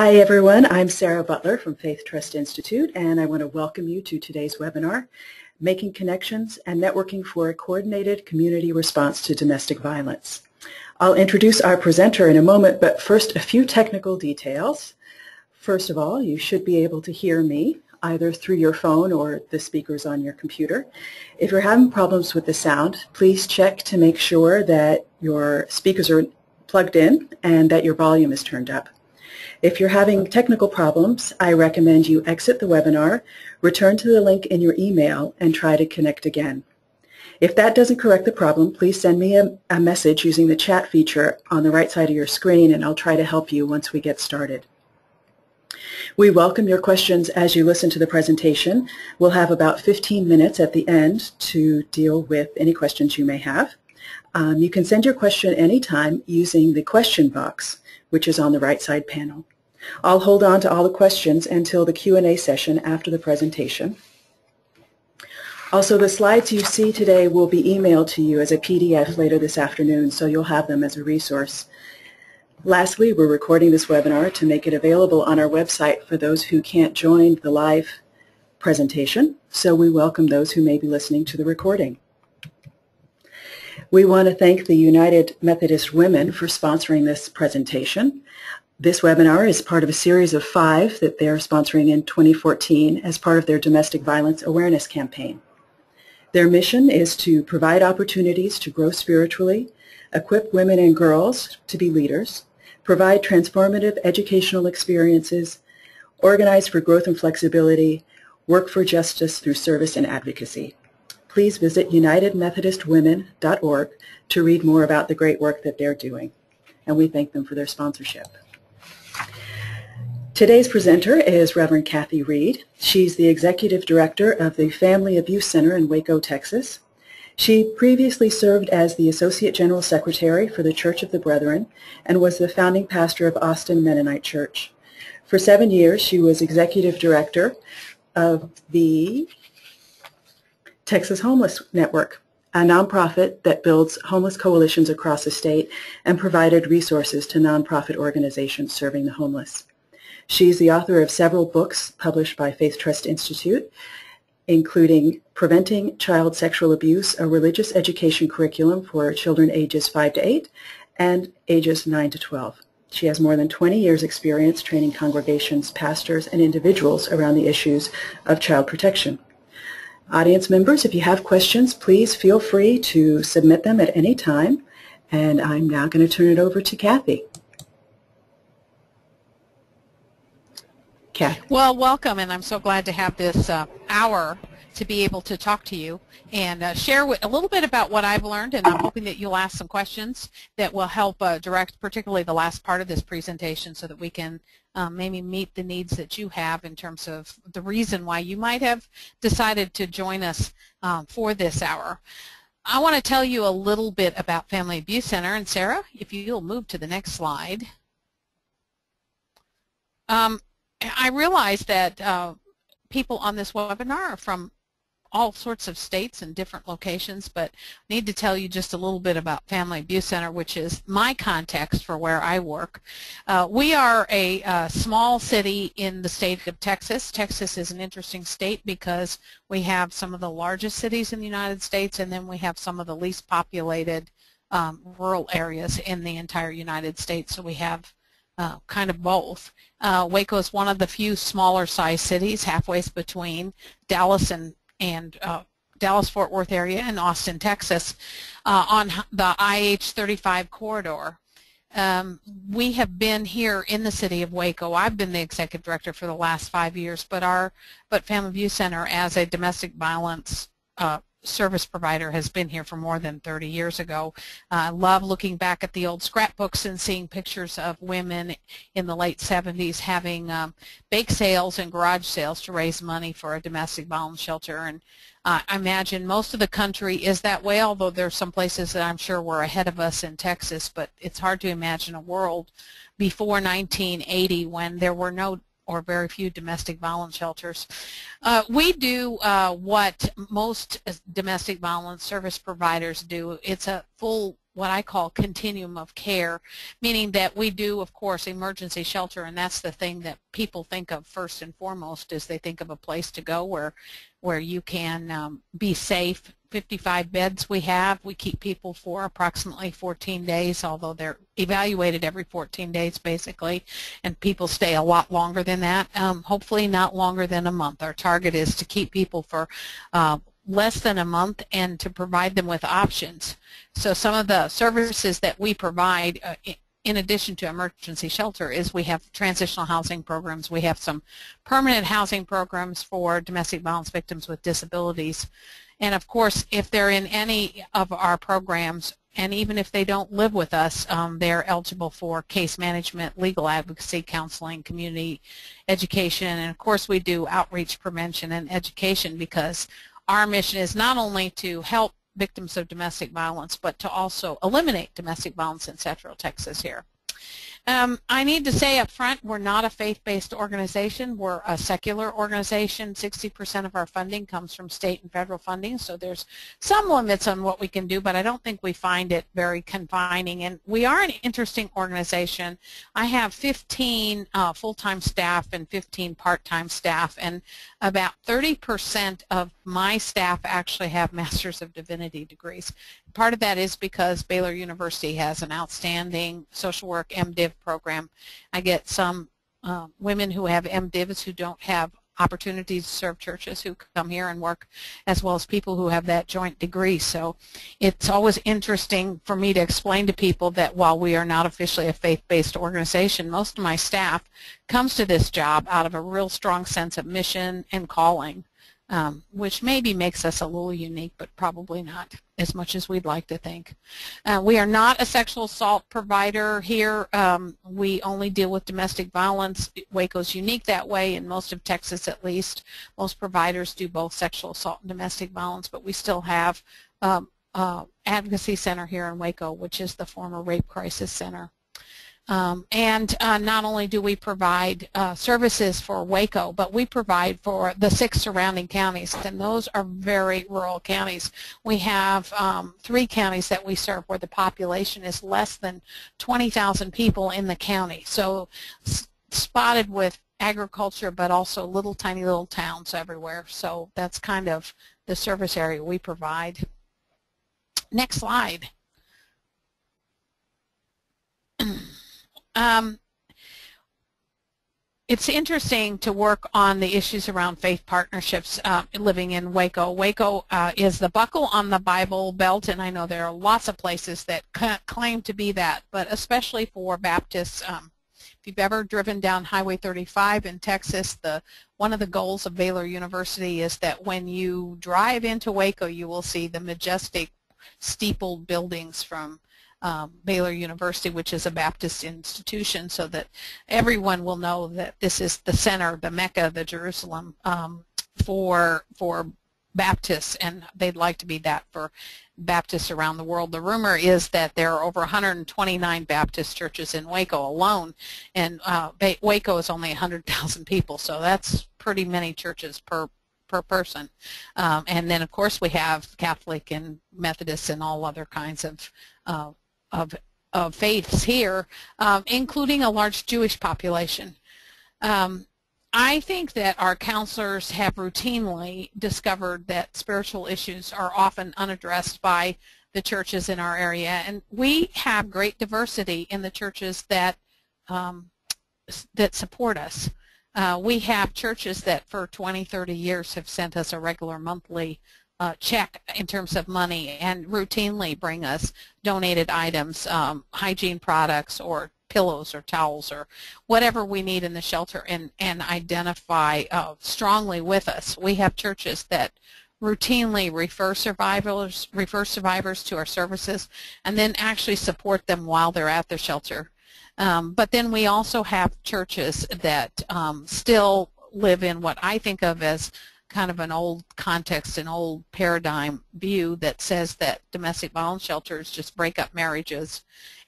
Hi everyone, I'm Sarah Butler from Faith Trust Institute, and I want to welcome you to today's webinar, Making Connections and Networking for a Coordinated Community Response to Domestic Violence. I'll introduce our presenter in a moment, but first a few technical details. First of all, you should be able to hear me either through your phone or the speakers on your computer. If you're having problems with the sound, please check to make sure that your speakers are plugged in and that your volume is turned up. If you're having technical problems, I recommend you exit the webinar, return to the link in your email, and try to connect again. If that doesn't correct the problem, please send me a message using the chat feature on the right side of your screen, and I'll try to help you once we get started. We welcome your questions as you listen to the presentation. We'll have about 15 minutes at the end to deal with any questions you may have. You can send your question anytime using the question box, which is on the right side panel. I'll hold on to all the questions until the Q&A session after the presentation. Also, the slides you see today will be emailed to you as a PDF later this afternoon, so you'll have them as a resource. Lastly, we're recording this webinar to make it available on our website for those who can't join the live presentation, so we welcome those who may be listening to the recording. We want to thank the United Methodist Women for sponsoring this presentation. This webinar is part of a series of 5 that they're sponsoring in 2014 as part of their domestic violence awareness campaign. Their mission is to provide opportunities to grow spiritually, equip women and girls to be leaders, provide transformative educational experiences, organize for growth and flexibility, work for justice through service and advocacy. Please visit unitedmethodistwomen.org to read more about the great work that they're doing, and we thank them for their sponsorship. Today's presenter is Reverend Kathy Reid. She's the Executive Director of the Family Abuse Center in Waco, Texas. She previously served as the Associate General Secretary for the Church of the Brethren and was the founding pastor of Austin Mennonite Church. For 7 years, she was Executive Director of the Texas Homeless Network, a nonprofit that builds homeless coalitions across the state and provided resources to nonprofit organizations serving the homeless. She's the author of several books published by Faith Trust Institute, including Preventing Child Sexual Abuse, a religious education curriculum for children ages 5 to 8 and ages 9 to 12. She has more than 20 years' experience training congregations, pastors, and individuals around the issues of child protection. Audience members, if you have questions, please feel free to submit them at any time. And I'm now going to turn it over to Kathy. Kathy. Well, welcome, and I'm so glad to have this hour to be able to talk to you and share a little bit about what I've learned, and I'm hoping that you'll ask some questions that will help direct particularly the last part of this presentation so that we can maybe meet the needs that you have in terms of the reason why you might have decided to join us for this hour. I want to tell you a little bit about Family Abuse Center, and Sarah, if you'll move to the next slide. I realize that people on this webinar are from all sorts of states and different locations, but I need to tell you just a little bit about Family Abuse Center, which is my context for where I work. We are a small city in the state of Texas. Texas is an interesting state because we have some of the largest cities in the United States, and then we have some of the least populated rural areas in the entire United States, so we have kind of both. Waco is one of the few smaller size cities, halfway between Dallas and Dallas-Fort Worth area and Austin, Texas, on the IH-35 corridor. We have been here in the city of Waco. I've been the executive director for the last 5 years, but Family Abuse Center as a domestic violence service provider has been here for more than 30 years ago. I love looking back at the old scrapbooks and seeing pictures of women in the late 70s having bake sales and garage sales to raise money for a domestic violence shelter. And I imagine most of the country is that way, although there are some places that I'm sure were ahead of us in Texas, but it's hard to imagine a world before 1980 when there were no or very few domestic violence shelters. We do what most domestic violence service providers do. It's a full what I call continuum of care, meaning that we do, of course, emergency shelter, and that's the thing that people think of first and foremost is they think of a place to go where you can be safe. 55 beds we have. We keep people for approximately 14 days, although they're evaluated every 14 days basically, and people stay a lot longer than that, hopefully not longer than a month. Our target is to keep people for less than a month and to provide them with options. So some of the services that we provide in addition to emergency shelter is we have transitional housing programs. We have some permanent housing programs for domestic violence victims with disabilities. And of course, if they're in any of our programs, and even if they don't live with us, they're eligible for case management, legal advocacy, counseling, community education, and of course we do outreach, prevention, and education, because our mission is not only to help victims of domestic violence, but to also eliminate domestic violence in Central Texas here. I need to say up front, we're not a faith-based organization. We're a secular organization. 60% of our funding comes from state and federal funding, so there's some limits on what we can do, but I don't think we find it very confining. And we are an interesting organization. I have 15 full-time staff and 15 part-time staff, and about 30% of my staff actually have Masters of Divinity degrees. Part of that is because Baylor University has an outstanding social work MDiv program. I get some women who have MDivs who don't have opportunities to serve churches who come here and work, as well as people who have that joint degree. So it's always interesting for me to explain to people that while we are not officially a faith-based organization, most of my staff comes to this job out of a real strong sense of mission and calling. Which maybe makes us a little unique, but probably not as much as we'd like to think. We are not a sexual assault provider here. We only deal with domestic violence. Waco's unique that way, in most of Texas at least. Most providers do both sexual assault and domestic violence, but we still have advocacy center here in Waco, which is the former Rape Crisis Center. And not only do we provide services for Waco, but we provide for the 6 surrounding counties, and those are very rural counties. We have 3 counties that we serve where the population is less than 20,000 people in the county, so spotted with agriculture, but also tiny little towns everywhere. So that's kind of the service area we provide. Next slide. It's interesting to work on the issues around faith partnerships living in Waco. Waco is the buckle on the Bible Belt, and I know there are lots of places that claim to be that, but especially for Baptists. If you've ever driven down Highway 35 in Texas, one of the goals of Baylor University is that when you drive into Waco, you will see the majestic steepled buildings from Baylor University, which is a Baptist institution, so that everyone will know that this is the center, the Mecca, the Jerusalem for Baptists, and they'd like to be that for Baptists around the world. The rumor is that there are over 129 Baptist churches in Waco alone, and Waco is only 100,000 people, so that's pretty many churches per person. And then, of course, we have Catholic and Methodist and all other kinds of faiths here, including a large Jewish population. I think that our counselors have routinely discovered that spiritual issues are often unaddressed by the churches in our area, and we have great diversity in the churches that support us. We have churches that for 20, 30 years have sent us a regular monthly check in terms of money and routinely bring us donated items, hygiene products or pillows or towels or whatever we need in the shelter, and identify strongly with us. We have churches that routinely refer survivors to our services and then actually support them while they're at their shelter. But then we also have churches that still live in what I think of as kind of an old context, an old paradigm view that says that domestic violence shelters just break up marriages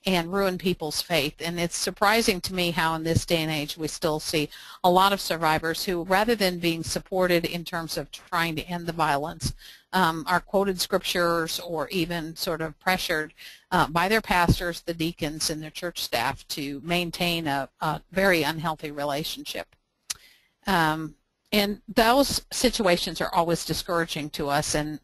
and ruin people's faith. And it's surprising to me how in this day and age we still see a lot of survivors who, rather than being supported in terms of trying to end the violence, are quoted scriptures or even sort of pressured by their pastors, the deacons, and their church staff to maintain a very unhealthy relationship. And those situations are always discouraging to us, and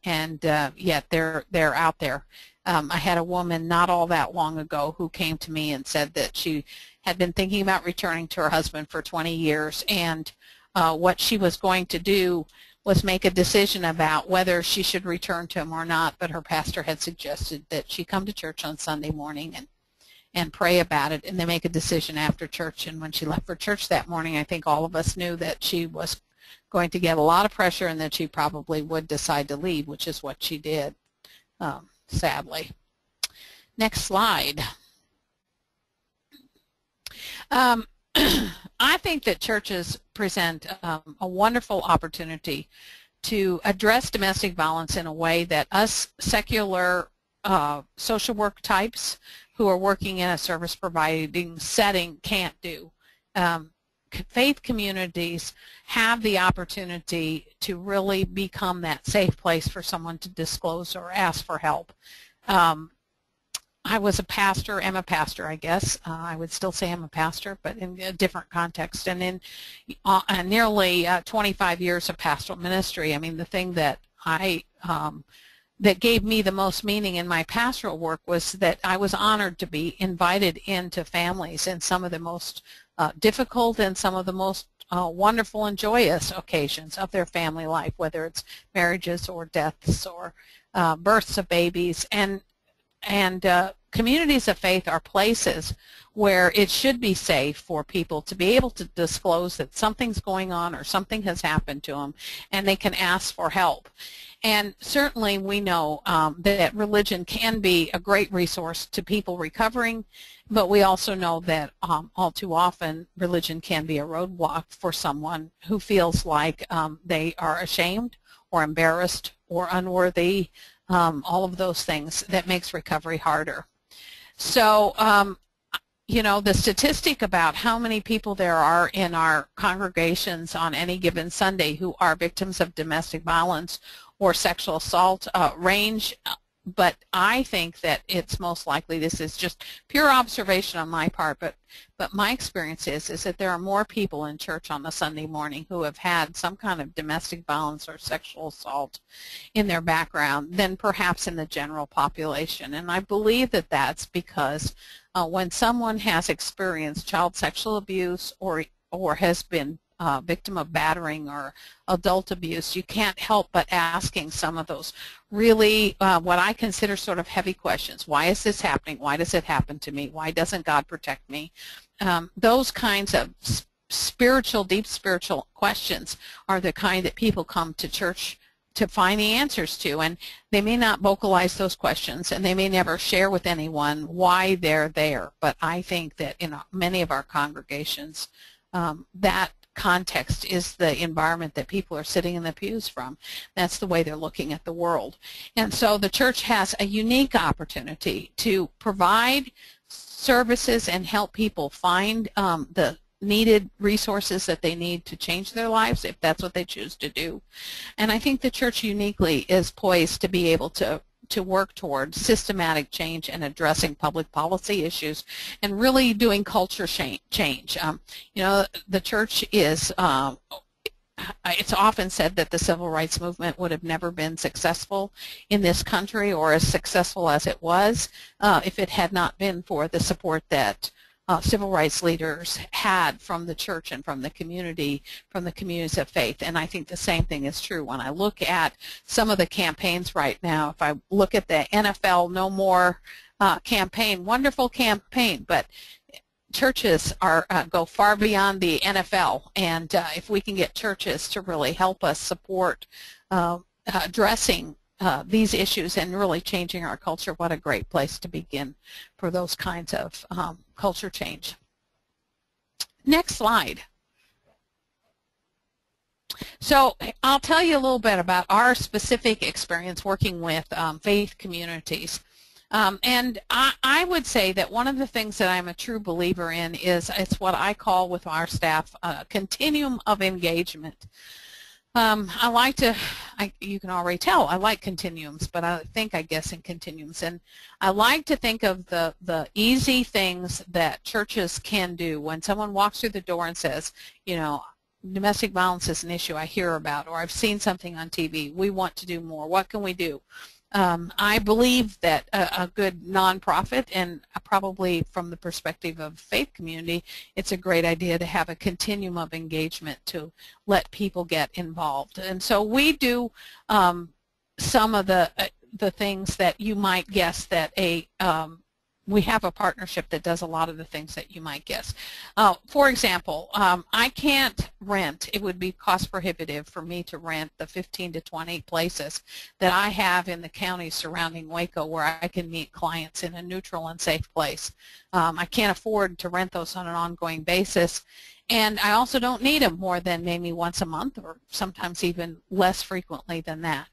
yet they're out there. I had a woman not all that long ago who came to me and said that she had been thinking about returning to her husband for 20 years, and what she was going to do was make a decision about whether she should return to him or not, but her pastor had suggested that she come to church on Sunday morning and pray about it, and then make a decision after church. And when she left for church that morning, I think all of us knew that she was going to get a lot of pressure and that she probably would decide to leave, which is what she did, sadly. Next slide. I think that churches present a wonderful opportunity to address domestic violence in a way that us secular social work types who are working in a service providing setting can't do. Faith communities have the opportunity to really become that safe place for someone to disclose or ask for help. I was a pastor, am a pastor, I guess. I would still say I'm a pastor, but in a different context. And in nearly 25 years of pastoral ministry, I mean, the thing that that gave me the most meaning in my pastoral work was that I was honored to be invited into families in some of the most difficult and some of the most wonderful and joyous occasions of their family life, whether it's marriages or deaths or births of babies. And communities of faith are places where it should be safe for people to be able to disclose that something's going on or something has happened to them, and they can ask for help. And certainly we know that religion can be a great resource to people recovering, but we also know that all too often religion can be a roadblock for someone who feels like they are ashamed or embarrassed or unworthy, all of those things that makes recovery harder. So, you know, the statistic about how many people there are in our congregations on any given Sunday who are victims of domestic violence or sexual assault range, but I think that it's most likely, this is just pure observation on my part, but my experience is that there are more people in church on a Sunday morning who have had some kind of domestic violence or sexual assault in their background than perhaps in the general population. And I believe that that's because when someone has experienced child sexual abuse or has been victim of battering or adult abuse, you can't help but asking some of those really what I consider sort of heavy questions. Why is this happening? Why does it happen to me? Why doesn't God protect me? Those kinds of spiritual, deep spiritual questions are the kind that people come to church to find the answers to, and they may not vocalize those questions, and they may never share with anyone why they're there. But I think that in many of our congregations, that context is the environment that people are sitting in the pews from. That's the way they're looking at the world. And so the church has a unique opportunity to provide services and help people find the needed resources that they need to change their lives if that's what they choose to do. And I think the church uniquely is poised to be able to work towards systematic change and addressing public policy issues and really doing culture change. You know, the church is, it's often said that the civil rights movement would have never been successful in this country or as successful as it was if it had not been for the support that civil rights leaders had from the church and from the communities of faith. And I think the same thing is true when I look at some of the campaigns right now. If I look at the NFL No More campaign, wonderful campaign, but churches go far beyond the NFL. And if we can get churches to really help us support addressing these issues and really changing our culture, what a great place to begin for those kinds of culture change. Next slide. So I'll tell you a little bit about our specific experience working with faith communities. And I would say that one of the things that I'm a true believer in is it's what I call with our staff a continuum of engagement. I like to, you can already tell, I like continuums, but I guess in continuums. And I like to think of the easy things that churches can do when someone walks through the door and says, you know, domestic violence is an issue I hear about, or I've seen something on TV. We want to do more. What can we do? I believe that a good nonprofit, and probably from the perspective of faith community, it's a great idea to have a continuum of engagement to let people get involved. And so we do some of the things that you might guess that we have a partnership that does a lot of the things that you might guess. For example, I can't rent. It would be cost prohibitive for me to rent the 15 to 20 places that I have in the counties surrounding Waco where I can meet clients in a neutral and safe place. I can't afford to rent those on an ongoing basis. And I also don't need them more than maybe once a month, or sometimes even less frequently than that.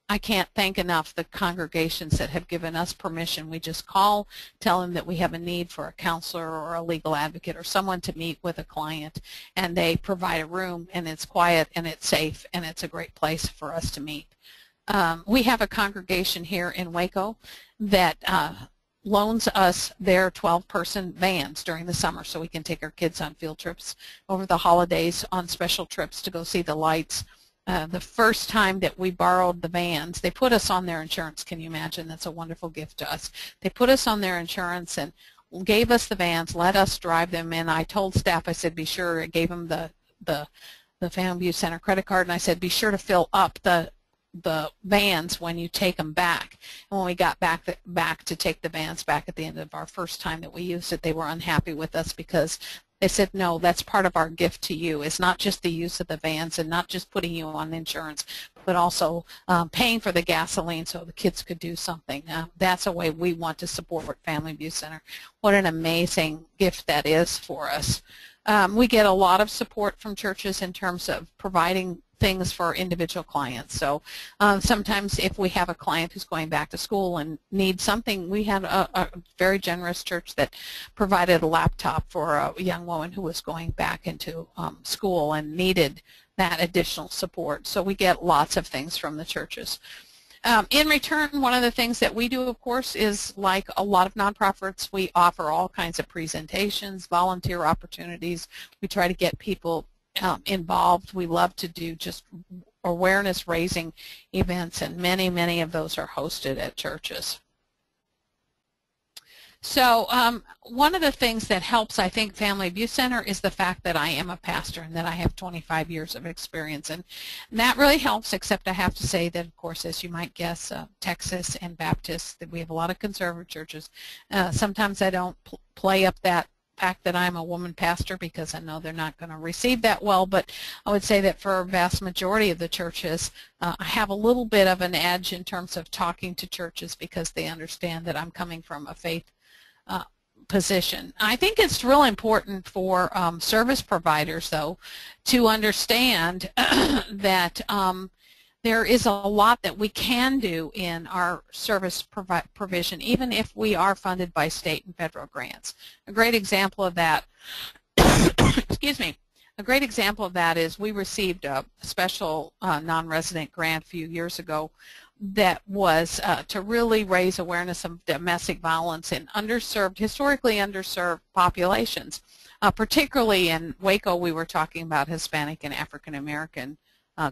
I can't thank enough the congregations that have given us permission. We just call, tell them that we have a need for a counselor or a legal advocate or someone to meet with a client, and they provide a room, and it's quiet and it's safe and it's a great place for us to meet. We have a congregation here in Waco that loans us their 12-person vans during the summer so we can take our kids on field trips over the holidays, on special trips to go see the lights. The first time that we borrowed the vans, they put us on their insurance. Can you imagine? That's a wonderful gift to us. They put us on their insurance and gave us the vans, let us drive them, and I told staff, I said, be sure, I gave them the Family Abuse Center credit card, and I said, be sure to fill up the vans when you take them back. And when we got back to take the vans back at the end of our first time that we used it, they were unhappy with us because they said, no, that's part of our gift to you. It's not just the use of the vans and not just putting you on insurance, but also paying for the gasoline so the kids could do something. That's a way we want to support Family Abuse Center. What an amazing gift that is for us. We get a lot of support from churches in terms of providing things for individual clients. So sometimes if we have a client who's going back to school and needs something, we had a very generous church that provided a laptop for a young woman who was going back into school and needed that additional support. So we get lots of things from the churches. In return, one of the things that we do, of course, is like a lot of nonprofits, we offer all kinds of presentations, volunteer opportunities. We try to get people involved. We love to do just awareness raising events, and many, many of those are hosted at churches. So one of the things that helps, I think, Family Abuse Center is the fact that I am a pastor and that I have 25 years of experience, and that really helps, except I have to say that, of course, as you might guess, Texas and Baptist, that we have a lot of conservative churches. Sometimes I don't play up that fact that I'm a woman pastor because I know they're not going to receive that well, but I would say that for a vast majority of the churches, I have a little bit of an edge in terms of talking to churches because they understand that I'm coming from a faith position. I think it's real important for service providers, though, to understand that there is a lot that we can do in our service provision, even if we are funded by state and federal grants. A great example of that, excuse me, a great example of that is we received a special non-resident grant a few years ago that was to really raise awareness of domestic violence in historically underserved populations. Particularly in Waco, we were talking about Hispanic and African American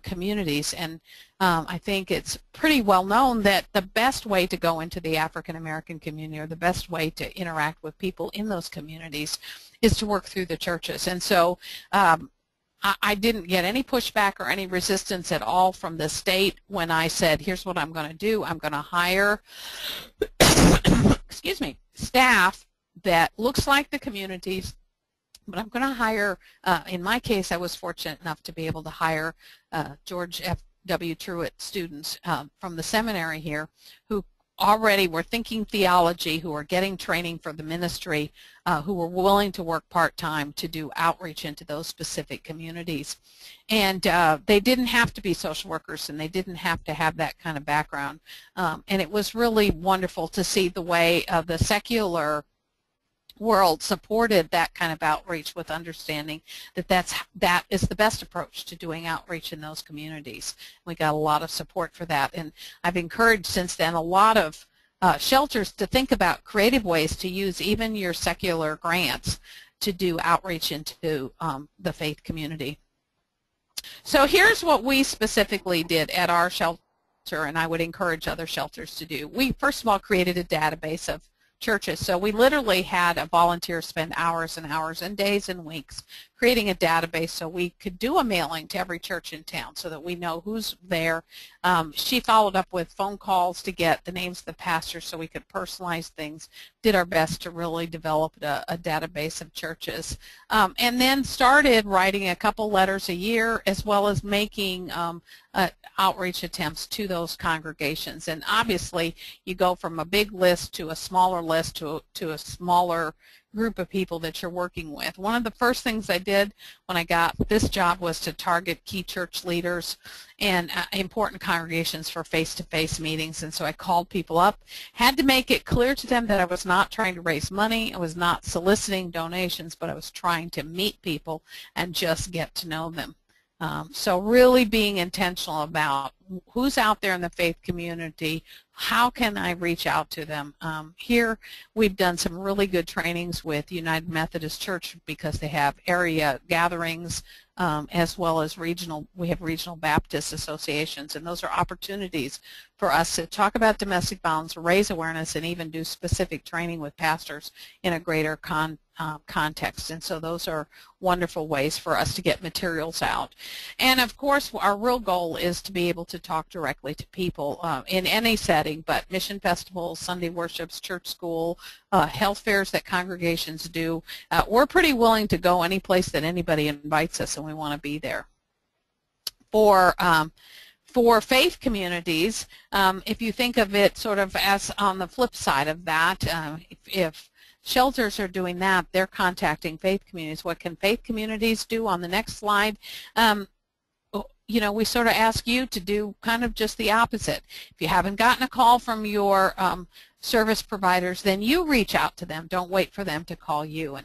communities, and I think it's pretty well known that the best way to go into the African American community, or the best way to interact with people in those communities, is to work through the churches. And so I didn't get any pushback or any resistance at all from the state when I said, here's what I'm going to do. I'm going to hire excuse me, staff that looks like the communities, but I'm going to hire, in my case, I was fortunate enough to be able to hire George F.W. Truett students from the seminary here who already were thinking theology, who were getting training for the ministry, who were willing to work part-time to do outreach into those specific communities. And they didn't have to be social workers, and they didn't have to have that kind of background. And it was really wonderful to see the way the secular world supported that kind of outreach, with understanding that that is the best approach to doing outreach in those communities. We got a lot of support for that, and I've encouraged since then a lot of shelters to think about creative ways to use even your secular grants to do outreach into the faith community. So here's what we specifically did at our shelter, and I would encourage other shelters to do. We first of all created a database of churches. So we literally had a volunteer spend hours and hours and days and weeks creating a database so we could do a mailing to every church in town so that we know who's there. She followed up with phone calls to get the names of the pastors so we could personalize things, did our best to really develop a database of churches, and then started writing a couple letters a year, as well as making outreach attempts to those congregations. And obviously you go from a big list to a smaller list to a smaller group of people that you're working with. One of the first things I did when I got this job was to target key church leaders and important congregations for face-to-face meetings. And so I called people up, had to make it clear to them that I was not trying to raise money, I was not soliciting donations, but I was trying to meet people and just get to know them. So really being intentional about who's out there in the faith community, how can I reach out to them. Here we've done some really good trainings with United Methodist Church because they have area gatherings, as well as we have regional Baptist associations, and those are opportunities for us to talk about domestic violence, raise awareness, and even do specific training with pastors in a greater context. And so those are wonderful ways for us to get materials out. And of course our real goal is to be able to talk directly to people in any setting, but mission festivals, Sunday worships, church school, health fairs that congregations do. We're pretty willing to go any place that anybody invites us, and we want to be there. For faith communities, if you think of it sort of as on the flip side of that, if shelters are doing that, they're contacting faith communities. What can faith communities do? On the next slide, you know, we sort of ask you to do kind of just the opposite. If you haven't gotten a call from your service providers, then you reach out to them. Don't wait for them to call you.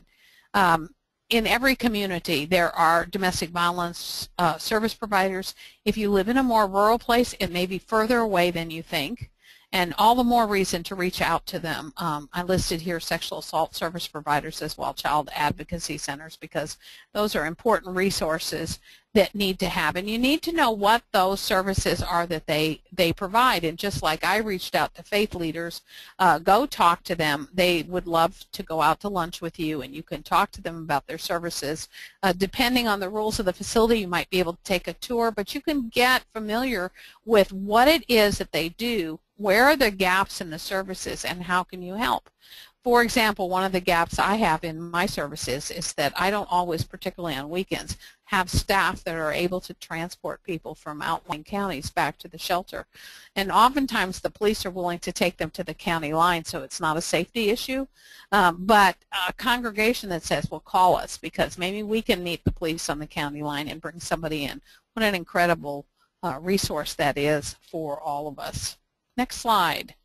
And in every community, there are domestic violence service providers. If you live in a more rural place, it may be further away than you think, and all the more reason to reach out to them. I listed here sexual assault service providers as well, child advocacy centers, because those are important resources that need to have. And you need to know what those services are that they provide. And just like I reached out to faith leaders, go talk to them. They would love to go out to lunch with you, and you can talk to them about their services. Depending on the rules of the facility, you might be able to take a tour, but you can get familiar with what it is that they do, where are the gaps in the services, and how can you help. For example, one of the gaps I have in my services is that I don't always, particularly on weekends, have staff that are able to transport people from outlying counties back to the shelter. And oftentimes the police are willing to take them to the county line, so it's not a safety issue. But a congregation that says, well, call us because maybe we can meet the police on the county line and bring somebody in. What an incredible resource that is for all of us. Next slide.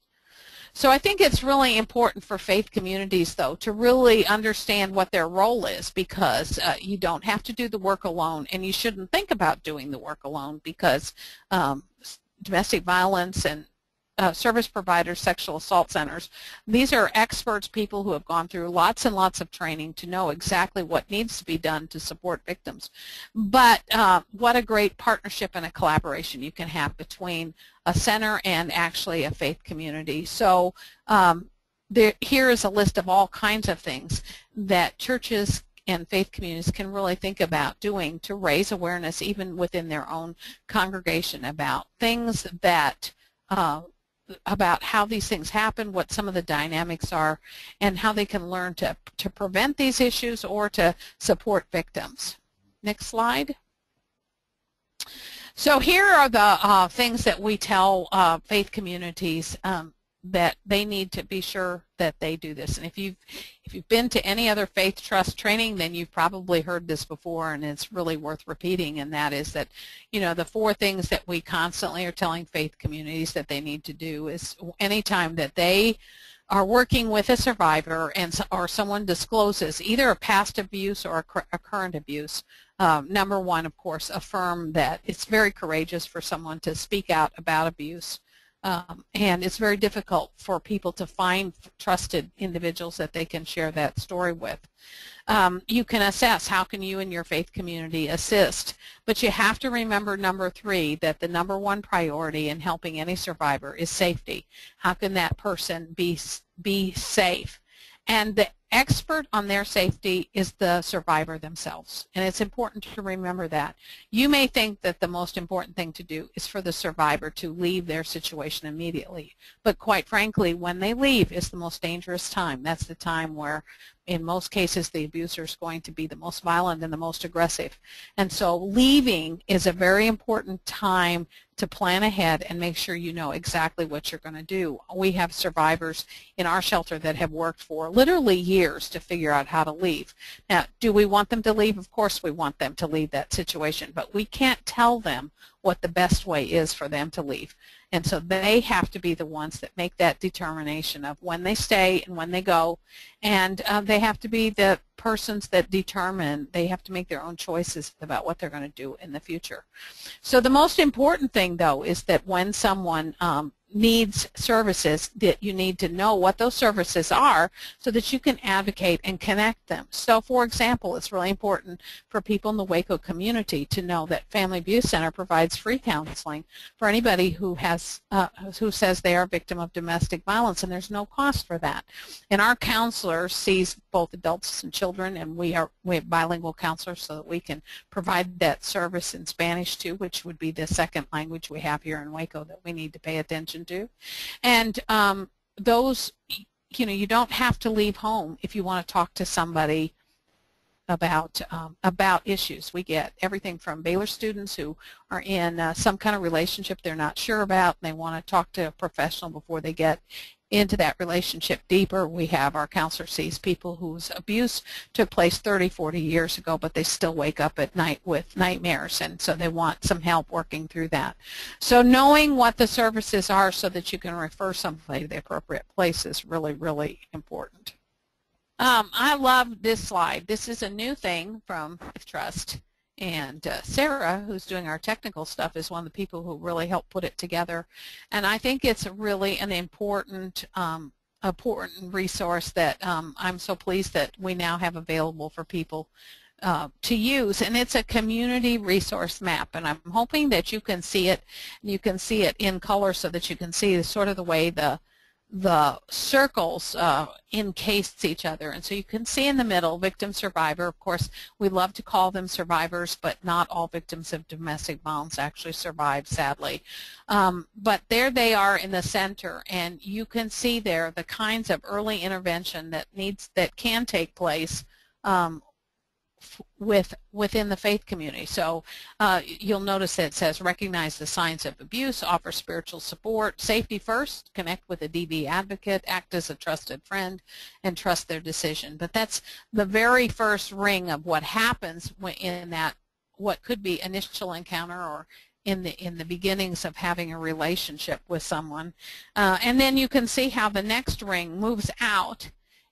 So I think it's really important for faith communities, though, to really understand what their role is, because you don't have to do the work alone, and you shouldn't think about doing the work alone, because domestic violence and service providers, sexual assault centers, these are experts, people who have gone through lots and lots of training to know exactly what needs to be done to support victims. But what a great partnership and a collaboration you can have between a center and actually a faith community. So here is a list of all kinds of things that churches and faith communities can really think about doing to raise awareness even within their own congregation about things that about how these things happen, what some of the dynamics are, and how they can learn to prevent these issues or to support victims. Next slide. So here are the things that we tell faith communities that they need to be sure that they do this. And if you've been to any other faith trust training, then you've probably heard this before, and it's really worth repeating, and that is that, you know, the 4 things that we constantly are telling faith communities that they need to do is anytime that they are working with a survivor or someone discloses either a past abuse or a current abuse, number 1, of course, affirm that it's very courageous for someone to speak out about abuse. And it's very difficult for people to find trusted individuals that they can share that story with. You can assess how can you and your faith community assist, but you have to remember number 3, that the number 1 priority in helping any survivor is safety. How can that person be safe? And the expert on their safety is the survivor themselves, and it's important to remember that. You may think that the most important thing to do is for the survivor to leave their situation immediately, but quite frankly, when they leave is the most dangerous time. That's the time where, in most cases, the abuser is going to be the most violent and the most aggressive. And so leaving is a very important time to plan ahead and make sure you know exactly what you're going to do. We have survivors in our shelter that have worked for literally years to figure out how to leave. Now, do we want them to leave? Of course we want them to leave that situation, but we can't tell them what the best way is for them to leave. And so they have to be the ones that make that determination of when they stay and when they go, and they have to be the persons that determine, they have to make their own choices about what they're going to do in the future. So the most important thing, though, is that when someone needs services, that you need to know what those services are so that you can advocate and connect them. So, for example, it's really important for people in the Waco community to know that Family Abuse Center provides free counseling for anybody who has who says they are a victim of domestic violence, and there's no cost for that. And our counselor sees both adults and children, and we have bilingual counselors so that we can provide that service in Spanish too, which would be the second language we have here in Waco that we need to pay attention to. And those, you know, you don't have to leave home if you want to talk to somebody about issues. We get everything from Baylor students who are in some kind of relationship they're not sure about, and they want to talk to a professional before they get into that relationship deeper. We have our counselor sees people whose abuse took place 30, 40 years ago, but they still wake up at night with nightmares, and so they want some help working through that. So knowing what the services are so that you can refer somebody to the appropriate place is really, really important. I love this slide. This is a new thing from Faith Trust, and Sarah, who's doing our technical stuff, is one of the people who really helped put it together. And I think it's really an important resource that I'm so pleased that we now have available for people to use. And it's a community resource map, and I'm hoping that you can see it. You can see it in color so that you can see sort of the way the circles encase each other. And so you can see in the middle, victim, survivor. Of course, we love to call them survivors, but not all victims of domestic violence actually survive, sadly. But there they are in the center, and you can see there the kinds of early intervention that can take place within the faith community. So you'll notice that it says recognize the signs of abuse, offer spiritual support, safety first, connect with a DV advocate, act as a trusted friend, and trust their decision. But that's the very first ring of what happens in that what could be initial encounter or in the beginnings of having a relationship with someone. And then you can see how the next ring moves out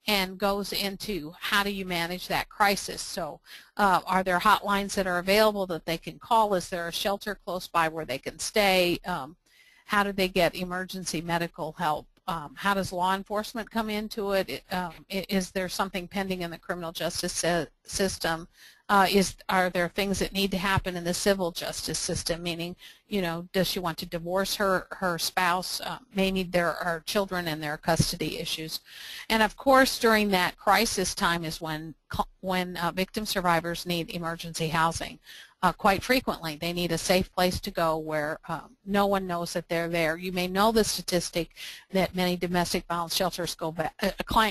and goes into how do you manage that crisis. So are there hotlines that are available that they can call? Is there a shelter close by where they can stay? How do they get emergency medical help? How does law enforcement come into it? Is there something pending in the criminal justice system? Are there things that need to happen in the civil justice system, meaning, you know, does she want to divorce her spouse? Maybe there are children and there are custody issues. And of course, during that crisis time is when victim survivors need emergency housing. Quite frequently, they need a safe place to go where no one knows that they're there. You may know the statistic that many domestic violence shelters go back,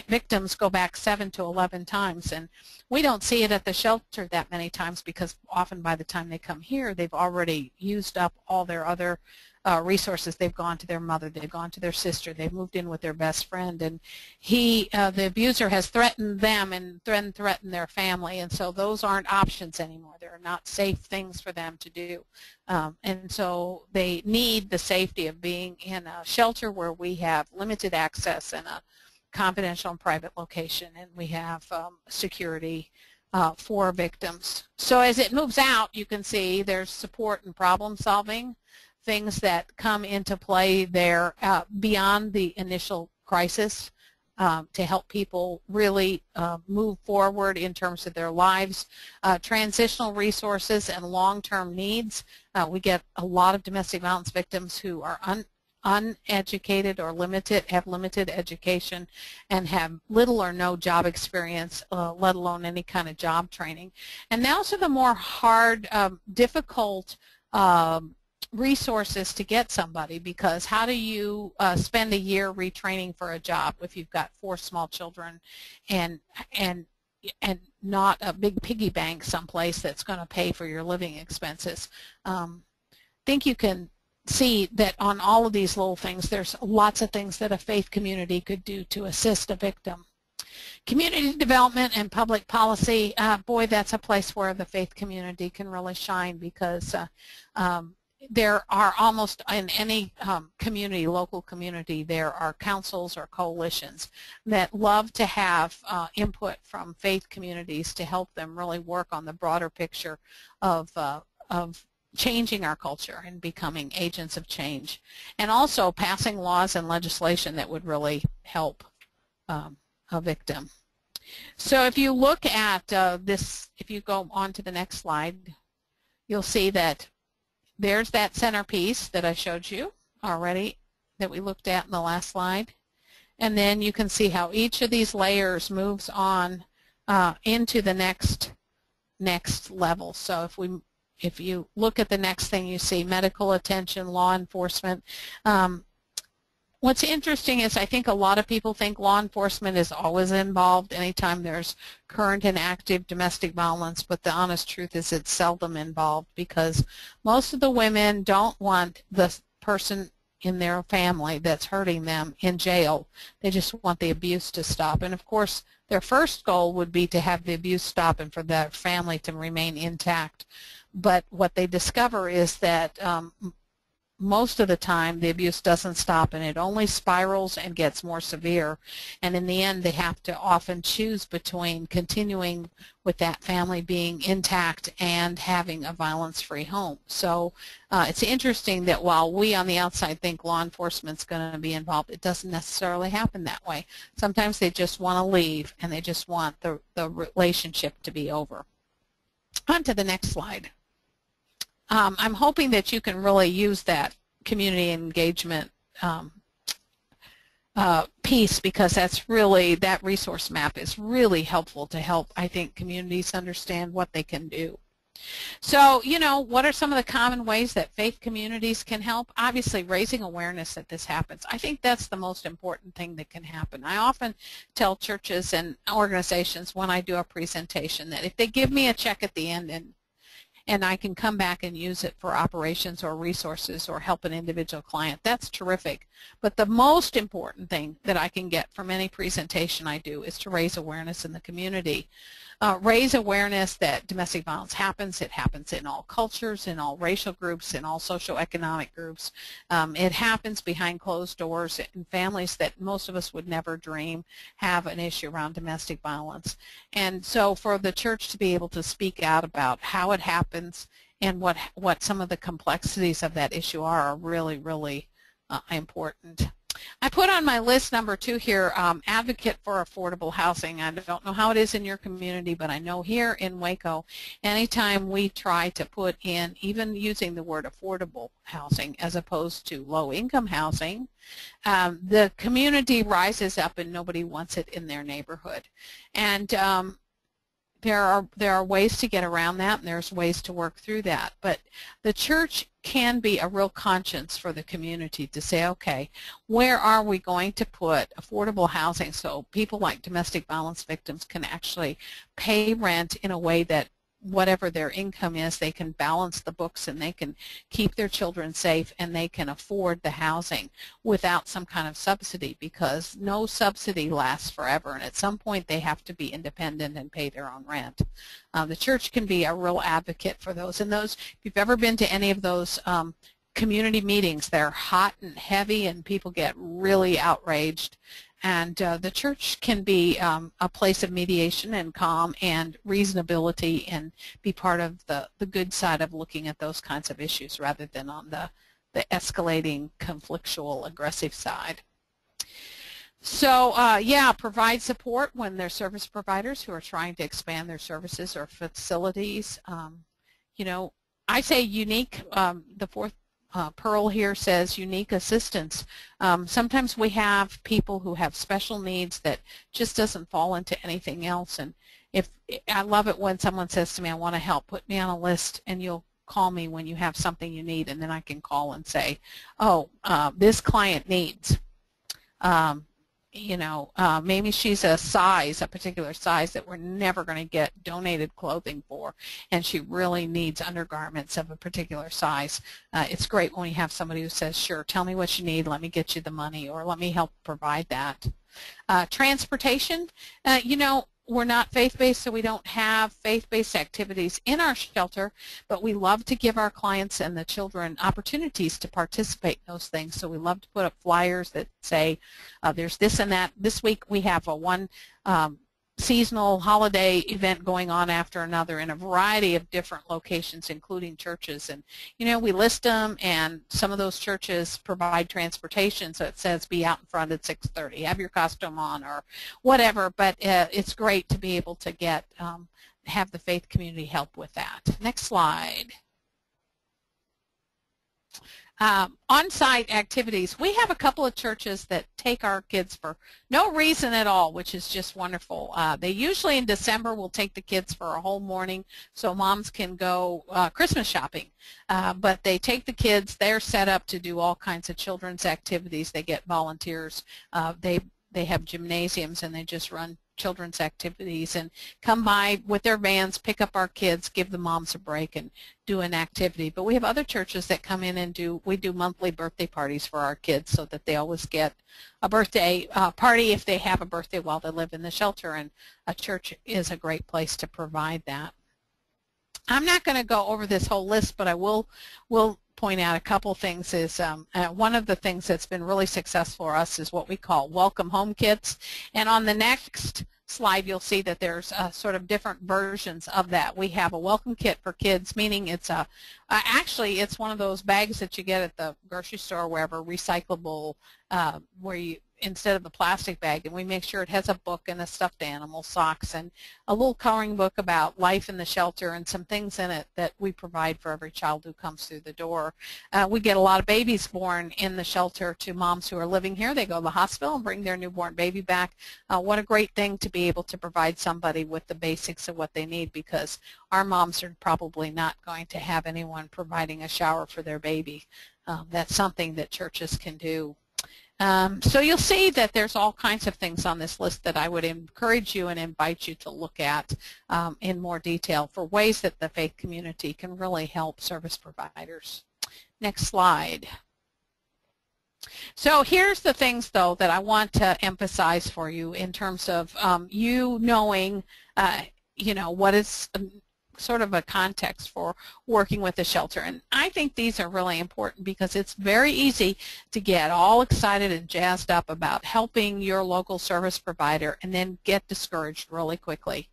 victims go back 7 to 11 times, and we don't see it at the shelter that many times because often by the time they come here, they've already used up all their other resources. They've gone to their mother, they've gone to their sister, they've moved in with their best friend, and the abuser has threatened them and threatened their family, and so those aren't options anymore. They're not safe things for them to do, and so they need the safety of being in a shelter where we have limited access and a confidential and private location, and we have security for victims. So as it moves out, you can see there's support and problem solving, things that come into play there beyond the initial crisis to help people really move forward in terms of their lives. Transitional resources and long-term needs. We get a lot of domestic violence victims who are uneducated or have limited education and have little or no job experience, let alone any kind of job training. And those are the more hard, difficult resources to get somebody, because how do you spend a year retraining for a job if you've got 4 small children and not a big piggy bank someplace that's going to pay for your living expenses? I think you can see that on all of these little things, there's lots of things that a faith community could do to assist a victim. Community development and public policy, boy, that's a place where the faith community can really shine, because there are almost in any community, local community, there are councils or coalitions that love to have input from faith communities to help them really work on the broader picture of changing our culture and becoming agents of change, and also passing laws and legislation that would really help a victim. So if you look at this, if you go on to the next slide, you'll see that there's that centerpiece that I showed you already that we looked at in the last slide. And then you can see how each of these layers moves on into the next level. So if you look at the next thing, you see medical attention, law enforcement. What's interesting is I think a lot of people think law enforcement is always involved anytime there's current and active domestic violence, but the honest truth is it's seldom involved, because most of the women don't want the person in their family that's hurting them in jail. They just want the abuse to stop. And of course, their first goal would be to have the abuse stop and for their family to remain intact. But what they discover is that most of the time the abuse doesn't stop, and it only spirals and gets more severe, and in the end they have to often choose between continuing with that family being intact and having a violence-free home. So it's interesting that while we on the outside think law enforcement's going to be involved, it doesn't necessarily happen that way. Sometimes they just want to leave and they just want the relationship to be over. On to the next slide. I'm hoping that you can really use that community engagement piece, because that's really, that resource map is really helpful to help, I think, communities understand what they can do. So, you know, what are some of the common ways that faith communities can help? Obviously, raising awareness that this happens. I think that's the most important thing that can happen. I often tell churches and organizations when I do a presentation that if they give me a check at the end and I can come back and use it for operations or resources or help an individual client, that's terrific. But the most important thing that I can get from any presentation I do is to raise awareness in the community. Raise awareness that domestic violence happens. It happens in all cultures, in all racial groups, in all socioeconomic groups. It happens behind closed doors in families that most of us would never dream have an issue around domestic violence. And so for the church to be able to speak out about how it happens and what some of the complexities of that issue are really, really important. I put on my list number 2 here, advocate for affordable housing. I don't know how it is in your community, but I know here in Waco, anytime we try to put in, even using the word affordable housing as opposed to low-income housing, the community rises up and nobody wants it in their neighborhood. And there are ways to get around that, and there's ways to work through that. But the church can be a real conscience for the community to say, okay, where are we going to put affordable housing so people like domestic violence victims can actually pay rent in a way that whatever their income is, they can balance the books and they can keep their children safe and they can afford the housing without some kind of subsidy, because no subsidy lasts forever, and at some point they have to be independent and pay their own rent. The church can be a real advocate for those. And those, if you've ever been to any of those community meetings, they're hot and heavy and people get really outraged. And the church can be a place of mediation and calm and reasonability and be part of the good side of looking at those kinds of issues rather than on the escalating, conflictual, aggressive side. So yeah, provide support when there's service providers who are trying to expand their services or facilities. You know, I say unique, the fourth Pearl here says unique assistance. Sometimes we have people who have special needs that just doesn't fall into anything else. And if I love it when someone says to me, I want to help, put me on a list and you'll call me when you have something you need, and then I can call and say, oh, this client needs, you know, maybe she's a particular size that we're never going to get donated clothing for, and she really needs undergarments of a particular size. It's great when you have somebody who says, sure, tell me what you need, let me get you the money, or let me help provide that. Transportation, you know, we're not faith-based, so we don't have faith-based activities in our shelter, but we love to give our clients and the children opportunities to participate in those things. So we love to put up flyers that say there's this and that. This week we have a one seasonal holiday event going on after another in a variety of different locations, including churches. And, you know, we list them, and some of those churches provide transportation, so it says be out in front at 6:30, have your costume on or whatever. But it's great to be able to get have the faith community help with that. Next slide. On-site activities. We have a couple of churches that take our kids for no reason at all, which is just wonderful. They usually in December will take the kids for a whole morning so moms can go Christmas shopping. But they take the kids. They're set up to do all kinds of children's activities. They get volunteers. They have gymnasiums, and they just run children's activities and come by with their vans, pick up our kids, give the moms a break, and do an activity. But we have other churches that come in and we do monthly birthday parties for our kids so that they always get a birthday party if they have a birthday while they live in the shelter, and a church is a great place to provide that. I'm not going to go over this whole list, but I will point out a couple things. Is one of the things that's been really successful for us is what we call welcome home kits, and on the next slide you'll see that there's sort of different versions of that. We have a welcome kit for kids, meaning it's actually it's one of those bags that you get at the grocery store or wherever, recyclable, where you, instead of the plastic bag, and we make sure it has a book and a stuffed animal, socks, and a little coloring book about life in the shelter and some things in it that we provide for every child who comes through the door. We get a lot of babies born in the shelter to moms who are living here. They go to the hospital and bring their newborn baby back. What a great thing to be able to provide somebody with the basics of what they need, because our moms are probably not going to have anyone providing a shower for their baby. That's something that churches can do. So you'll see that there's all kinds of things on this list that I would encourage you and invite you to look at in more detail for ways that the faith community can really help service providers. Next slide. So here's the things, though, that I want to emphasize for you in terms of you knowing, you know, what is sort of a context for working with a shelter. And I think these are really important because it's very easy to get all excited and jazzed up about helping your local service provider and then get discouraged really quickly.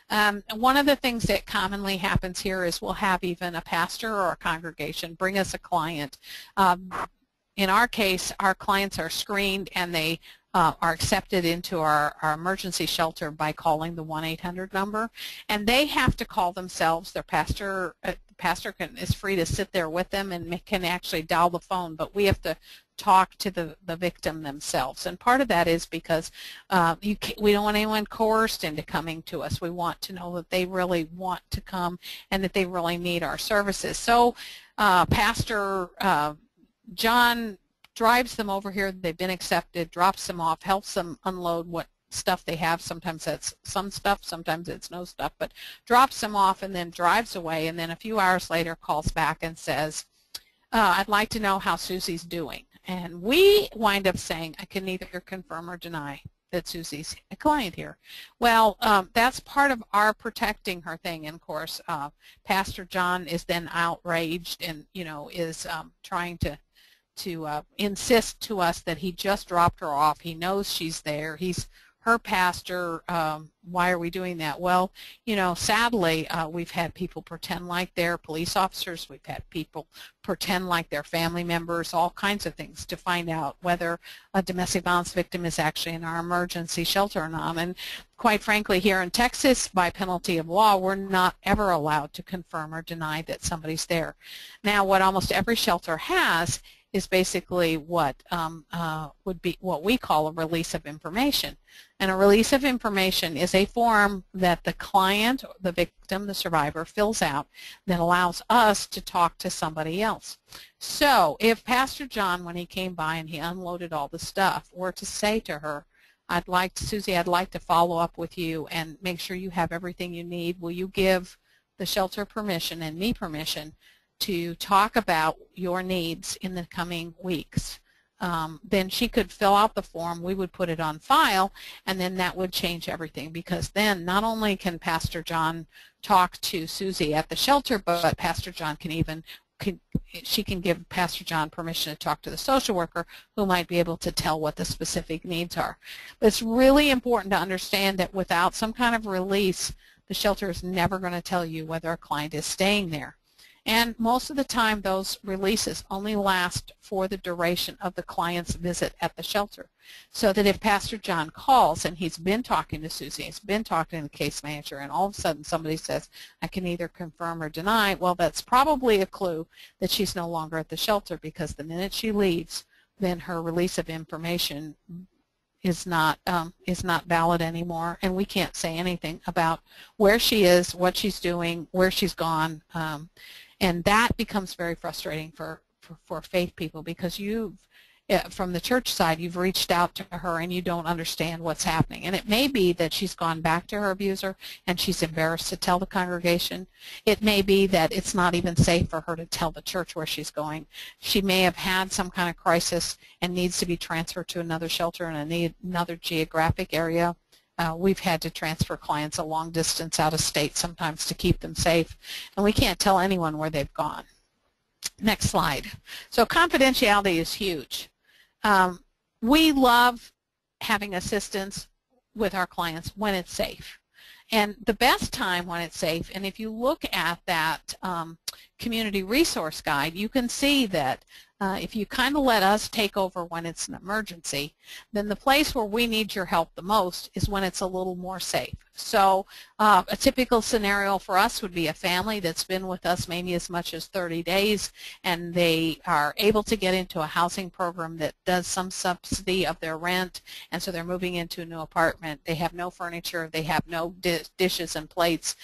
One of the things that commonly happens here is we'll have even a pastor or a congregation bring us a client. In our case, our clients are screened and they are accepted into our emergency shelter by calling the 1-800 number, and they have to call themselves. Their pastor, is free to sit there with them and can actually dial the phone, but we have to talk to the victim themselves. And part of that is because we don't want anyone coerced into coming to us. We want to know that they really want to come and that they really need our services. So Pastor John drives them over here, they've been accepted, drops them off, helps them unload what stuff they have. Sometimes that's some stuff, sometimes it's no stuff, but drops them off and then drives away, and then a few hours later calls back and says, I'd like to know how Susie's doing. And we wind up saying, I can neither confirm or deny that Susie's a client here. Well, that's part of our protecting her thing. And of course, Pastor John is then outraged and, is trying to insist to us that he just dropped her off. He knows she's there. He's her pastor. Why are we doing that? Well, sadly, we've had people pretend like they're police officers. We've had people pretend like they're family members, all kinds of things to find out whether a domestic violence victim is actually in our emergency shelter or not. And quite frankly, here in Texas, by penalty of law, we're not ever allowed to confirm or deny that somebody's there. Now, what almost every shelter has is basically what would be what we call a release of information. And a release of information is a form that the client, the victim, the survivor fills out that allows us to talk to somebody else. So if Pastor John, when he came by and he unloaded all the stuff, were to say to her, Susie, I'd like to follow up with you and make sure you have everything you need. Will you give the shelter permission and me permission to talk about your needs in the coming weeks? Then she could fill out the form, we would put it on file, and then that would change everything, because then not only can Pastor John talk to Susie at the shelter, but Pastor John she can give Pastor John permission to talk to the social worker, who might be able to tell what the specific needs are. But it's really important to understand that without some kind of release, the shelter is never going to tell you whether a client is staying there. And most of the time, those releases only last for the duration of the client's visit at the shelter. So that if Pastor John calls and he's been talking to Susie, he's been talking to the case manager, and all of a sudden somebody says, I can either confirm or deny, well, that's probably a clue that she's no longer at the shelter, because the minute she leaves, then her release of information is not valid anymore, and we can't say anything about where she is, what she's doing, where she's gone. And that becomes very frustrating for faith people, because from the church side, you've reached out to her and you don't understand what's happening. And it may be that she's gone back to her abuser and she's embarrassed to tell the congregation. It may be that it's not even safe for her to tell the church where she's going. She may have had some kind of crisis and needs to be transferred to another shelter in another geographic area. We've had to transfer clients a long distance out of state sometimes to keep them safe, and we can't tell anyone where they've gone. Next slide. So confidentiality is huge. We love having assistance with our clients when it's safe. And the best time when it's safe, and if you look at that community resource guide, you can see that if you kind of let us take over when it's an emergency, then the place where we need your help the most is when it's a little more safe. So a typical scenario for us would be a family that's been with us maybe as much as 30 days, and they are able to get into a housing program that does some subsidy of their rent, and so they're moving into a new apartment. They have no furniture, they have no dishes and plates.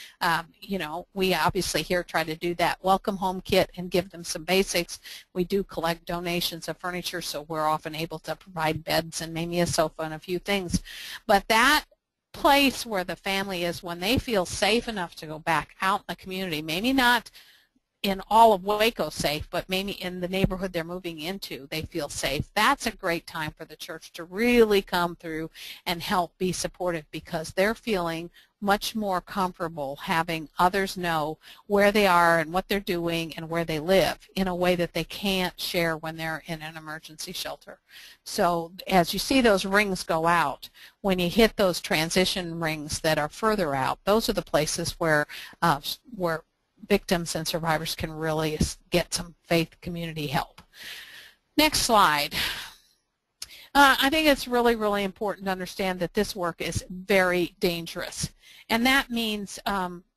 We obviously here try to do that welcome home kit and give them some basics. We do collect donations of furniture, so we're often able to provide beds and maybe a sofa and a few things. But that place where the family is, when they feel safe enough to go back out in the community, maybe not in all of Waco safe, but maybe in the neighborhood they're moving into, they feel safe. That's a great time for the church to really come through and help be supportive, because they're feeling much more comfortable having others know where they are and what they're doing and where they live in a way that they can't share when they're in an emergency shelter. So as you see those rings go out, when you hit those transition rings that are further out, those are the places where victims and survivors can really get some faith community help. Next slide. I think it's really, really important to understand that this work is very dangerous, and that means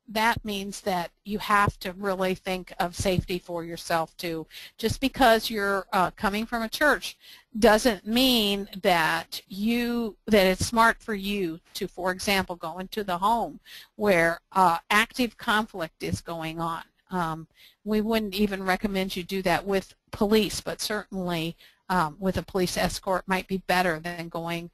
that you have to really think of safety for yourself too. Just because you're coming from a church doesn't mean that it's smart for you to, for example, go into the home where active conflict is going on. We wouldn't even recommend you do that with police, but certainly with a police escort might be better than going.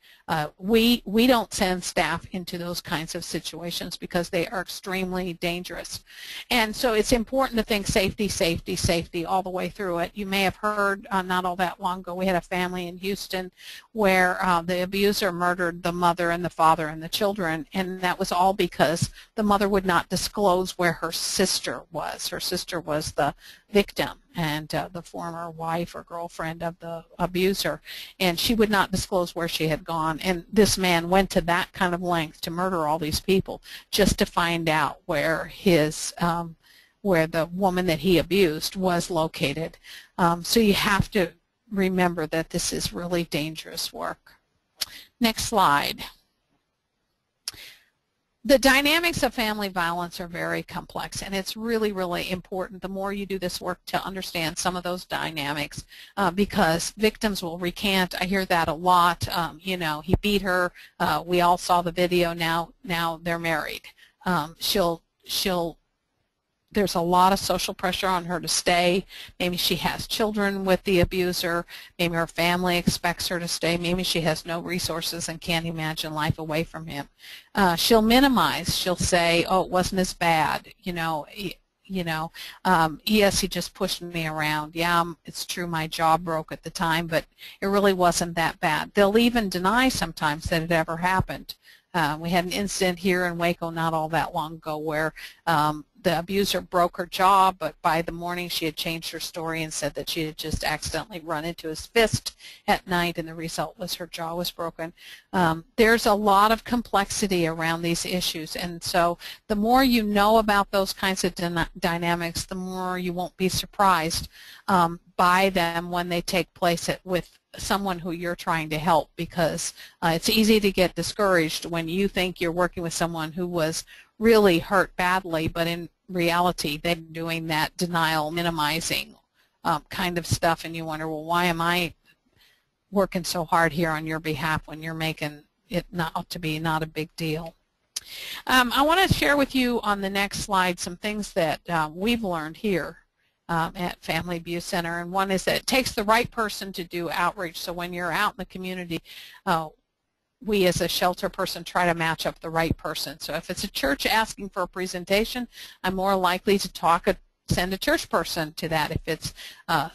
We don't send staff into those kinds of situations because they are extremely dangerous. And so it's important to think safety, safety, safety all the way through it. You may have heard not all that long ago we had a family in Houston where the abuser murdered the mother and the father and the children, and that was all because the mother would not disclose where her sister was. Her sister was the victim and the former wife or girlfriend of the abuser, and she would not disclose where she had gone. And this man went to that kind of length to murder all these people just to find out where his where the woman that he abused was located. So you have to remember that this is really dangerous work. Next slide. The dynamics of family violence are very complex, and it's really, really important the more you do this work to understand some of those dynamics, because victims will recant. I hear that a lot. You know, he beat her. We all saw the video. Now they're married. There's a lot of social pressure on her to stay. Maybe she has children with the abuser. Maybe her family expects her to stay. Maybe she has no resources and can't imagine life away from him. She'll minimize. She'll say, "Oh, it wasn't as bad. Yes, he just pushed me around. Yeah, it's true my jaw broke at the time, but it really wasn't that bad." They'll even deny sometimes that it ever happened. We had an incident here in Waco not all that long ago where the abuser broke her jaw, but by the morning she had changed her story and said that she had just accidentally run into his fist at night, and the result was her jaw was broken. There's a lot of complexity around these issues, and so the more you know about those kinds of dynamics, the more you won't be surprised by them when they take place with someone who you're trying to help, because it's easy to get discouraged when you think you're working with someone who was really hurt badly, but in reality they're doing that denial, minimizing kind of stuff, and you wonder, well, why am I working so hard here on your behalf when you're making it out to be not a big deal. I want to share with you on the next slide some things that we've learned here at Family Abuse Center, and one is that it takes the right person to do outreach. So when you're out in the community, we as a shelter person try to match up the right person. So if it's a church asking for a presentation, I'm more likely to send a church person to that. If it's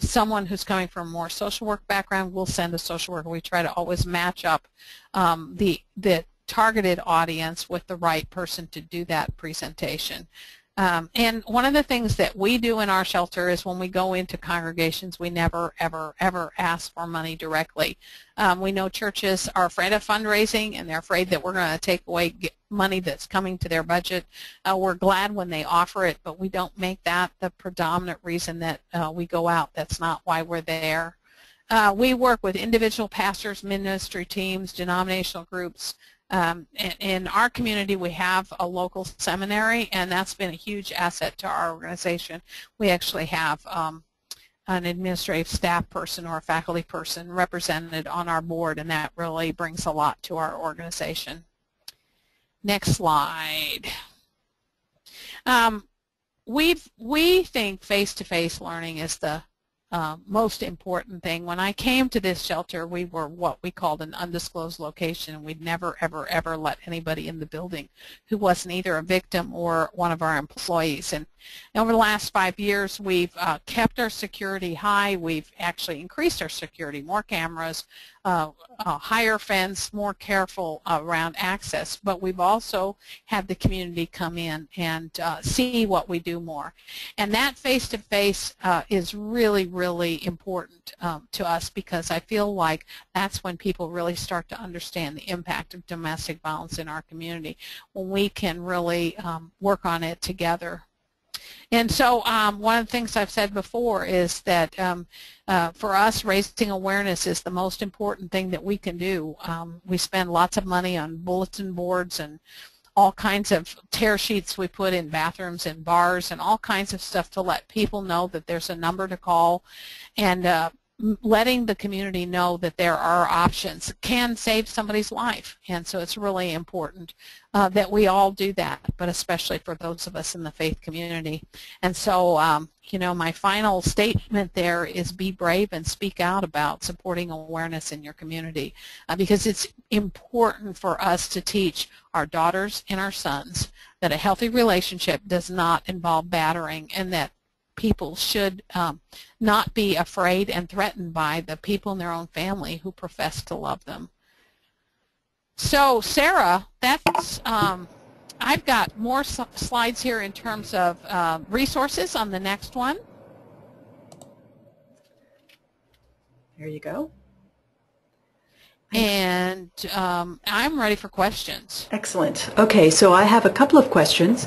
someone who's coming from a more social work background, we'll send a social worker. We try to always match up the targeted audience with the right person to do that presentation. And one of the things that we do in our shelter is when we go into congregations, we never, ever, ever ask for money directly. We know churches are afraid of fundraising, and they're afraid that we're going to take away money that's coming to their budget. We're glad when they offer it, but we don't make that the predominant reason that we go out. That's not why we're there. We work with individual pastors, ministry teams, denominational groups. In our community, we have a local seminary, and that's been a huge asset to our organization. We actually have an administrative staff person or a faculty person represented on our board, and that really brings a lot to our organization. Next slide. We think face-to-face learning is the most important thing. When I came to this shelter, we were what we called an undisclosed location, and we'd never, ever, ever let anybody in the building who wasn't either a victim or one of our employees. And over the last 5 years, we've kept our security high. We've actually increased our security, more cameras, higher fence, more careful around access. But we've also had the community come in and see what we do more. And that face-to-face is really, really important to us, because I feel like that's when people really start to understand the impact of domestic violence in our community, when we can really work on it together. And so one of the things I've said before is that for us, raising awareness is the most important thing that we can do. We spend lots of money on bulletin boards and all kinds of tear sheets we put in bathrooms and bars and all kinds of stuff to let people know that there's a number to call. And letting the community know that there are options can save somebody's life. And so it's really important that we all do that, but especially for those of us in the faith community. And so, you know, my final statement there is be brave and speak out about supporting awareness in your community, because it's important for us to teach our daughters and our sons that a healthy relationship does not involve battering, and that people should not be afraid and threatened by the people in their own family who profess to love them. So, Sarah, that's I've got more slides here in terms of resources on the next one. There you go. And I'm ready for questions. Excellent. Okay, so I have a couple of questions.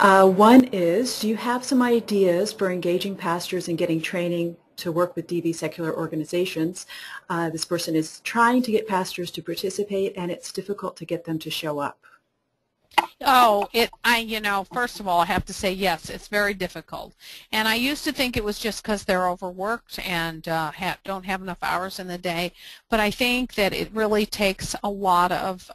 One is, do you have some ideas for engaging pastors and getting training to work with DV secular organizations? This person is trying to get pastors to participate, and it's difficult to get them to show up. Oh, you know, first of all, I have to say yes, it's very difficult. And I used to think it was just because they're overworked and don't have enough hours in the day. But I think that it really takes a lot of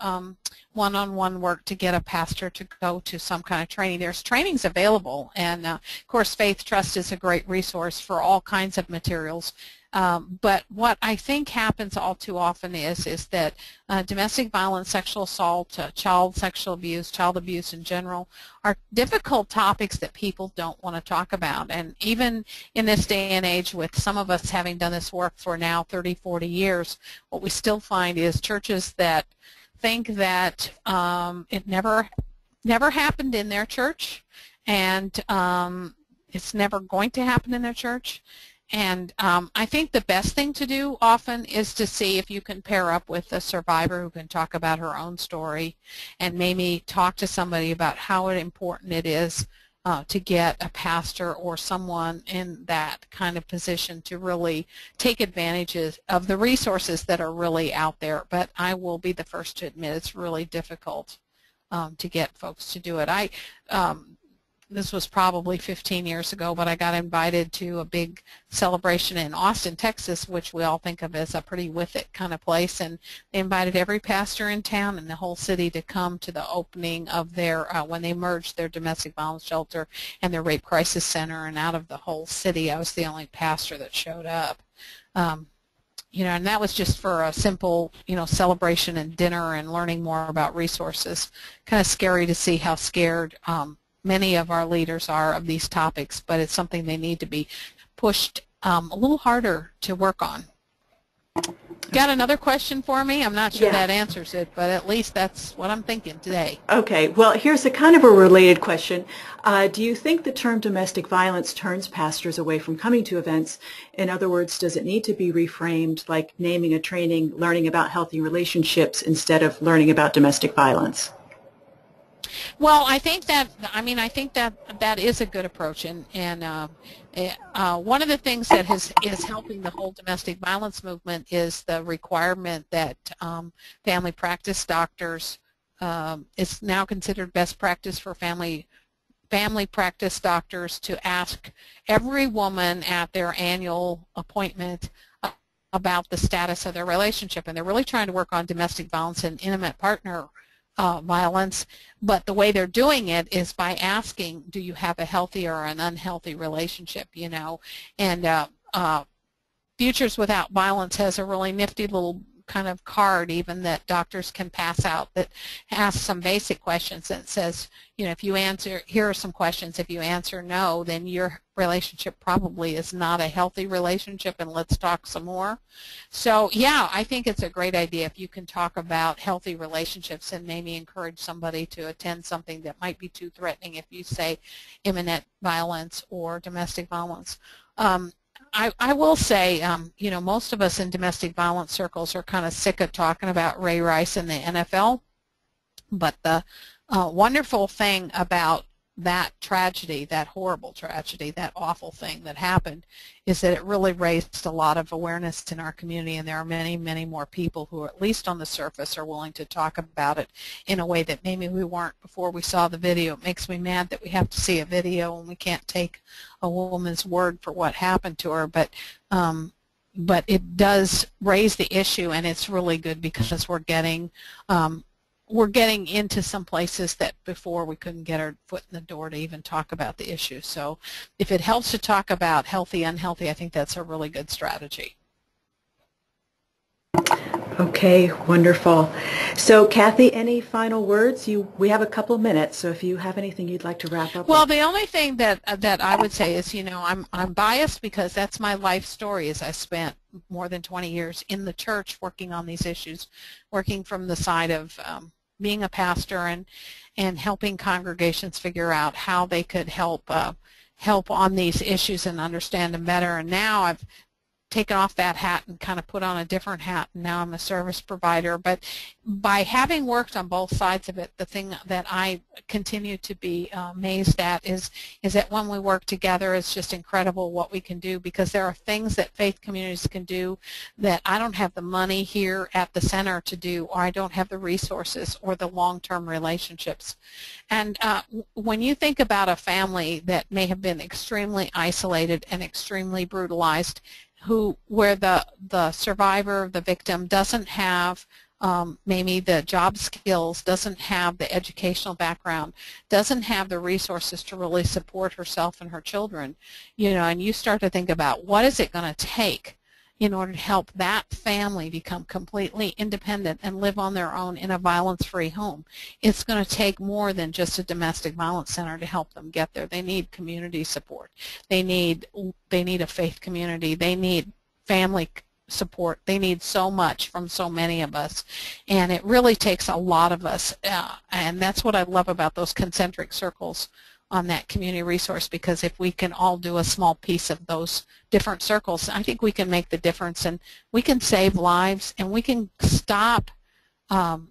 one-on-one work to get a pastor to go to some kind of training. There's trainings available, and of course, Faith Trust is a great resource for all kinds of materials. But what I think happens all too often is that domestic violence, sexual assault, child sexual abuse, child abuse in general are difficult topics that people don't want to talk about. And even in this day and age, with some of us having done this work for now 30, 40 years, what we still find is churches that think that it never happened in their church, and it's never going to happen in their church. And I think the best thing to do often is to see if you can pair up with a survivor who can talk about her own story, and maybe talk to somebody about how important it is to get a pastor or someone in that kind of position to really take advantage of the resources that are really out there. But I will be the first to admit it's really difficult to get folks to do it. This was probably 15 years ago, but I got invited to a big celebration in Austin, Texas, which we all think of as a pretty with it kind of place, and they invited every pastor in town and the whole city to come to the opening of their, when they merged their domestic violence shelter and their rape crisis center, and out of the whole city, I was the only pastor that showed up. You know, and that was just for a simple, you know, celebration and dinner and learning more about resources. Kind of scary to see how scared many of our leaders are of these topics, but it's something they need to be pushed a little harder to work on. Got another question for me? I'm not sure that answers it, but at least that's what I'm thinking today. Okay, well, here's a kind of a related question. Do you think the term domestic violence turns pastors away from coming to events? In other words, does it need to be reframed, like naming a training, learning about healthy relationships instead of learning about domestic violence? Well, I think that that is a good approach, and one of the things that is helping the whole domestic violence movement is the requirement that family practice doctors, it's now considered best practice for family practice doctors to ask every woman at their annual appointment about the status of their relationship, and they're really trying to work on domestic violence and intimate partner violence, but the way they're doing it is by asking, do you have a healthy or an unhealthy relationship, you know? And Futures Without Violence has a really nifty little kind of card even that doctors can pass out that asks some basic questions that says, you know, if you answer, here are some questions, if you answer no, then your relationship probably is not a healthy relationship, and let's talk some more. So yeah, I think it's a great idea if you can talk about healthy relationships and maybe encourage somebody to attend something that might be too threatening if you say imminent violence or domestic violence. I will say, you know, most of us in domestic violence circles are kind of sick of talking about Ray Rice and the NFL, but the wonderful thing about that tragedy, that horrible tragedy, that awful thing that happened, is that it really raised a lot of awareness in our community, and there are many, many more people who, at least on the surface, are willing to talk about it in a way that maybe we weren't before we saw the video. It makes me mad that we have to see a video and we can't take a woman's word for what happened to her, but but it does raise the issue, and it's really good because we're getting into some places that before we couldn't get our foot in the door to even talk about the issue. So if it helps to talk about healthy, unhealthy, I think that's a really good strategy. Okay, wonderful. So Kathy, any final words? We have a couple minutes, so if you have anything you'd like to wrap up Well, with. the only thing that I would say is, I'm biased because that's my life story. Is I spent more than 20 years in the church working on these issues, working from the side of being a pastor and helping congregations figure out how they could help on these issues and understand them better. And now I've taken off that hat and kind of put on a different hat, and now I'm a service provider. But by having worked on both sides of it, the thing that I continue to be amazed at is that when we work together, it's just incredible what we can do, because there are things that faith communities can do that I don't have the money here at the center to do, or I don't have the resources or the long-term relationships. And when you think about a family that may have been extremely isolated and extremely brutalized, where the survivor, the victim, doesn't have maybe the job skills, doesn't have the educational background, doesn't have the resources to really support herself and her children, and you start to think about what is it going to take in order to help that family become completely independent and live on their own in a violence-free home. It's going to take more than just a domestic violence center to help them get there. They need community support. They need a faith community. They need family support. They need so much from so many of us, and it really takes a lot of us, and that's what I love about those concentric circles on that community resource, because if we can all do a small piece of those different circles, I think we can make the difference, and we can save lives, and we can stop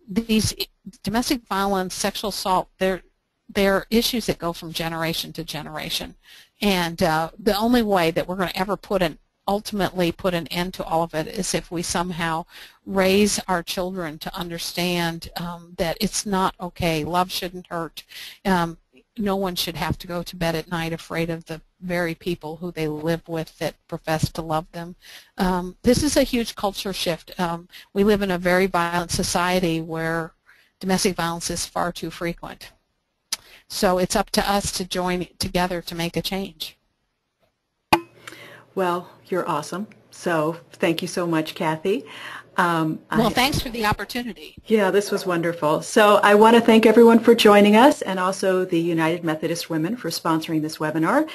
these domestic violence, sexual assault. They're issues that go from generation to generation, and the only way that we're going to ever ultimately put an end to all of it is if we somehow raise our children to understand that it's not okay. Love shouldn't hurt. No one should have to go to bed at night afraid of the very people who they live with that profess to love them. This is a huge culture shift. We live in a very violent society where domestic violence is far too frequent. So it's up to us to join together to make a change. Well, you're awesome. So thank you so much, Kathy. Well, thanks for the opportunity. Yeah, this was wonderful. So I want to thank everyone for joining us, and also the United Methodist Women for sponsoring this webinar.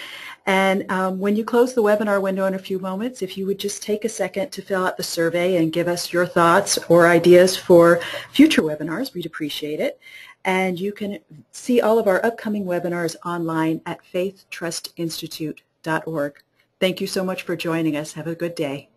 And when you close the webinar window in a few moments, if you would just take a second to fill out the survey and give us your thoughts or ideas for future webinars, we'd appreciate it. And you can see all of our upcoming webinars online at faithtrustinstitute.org. Thank you so much for joining us. Have a good day.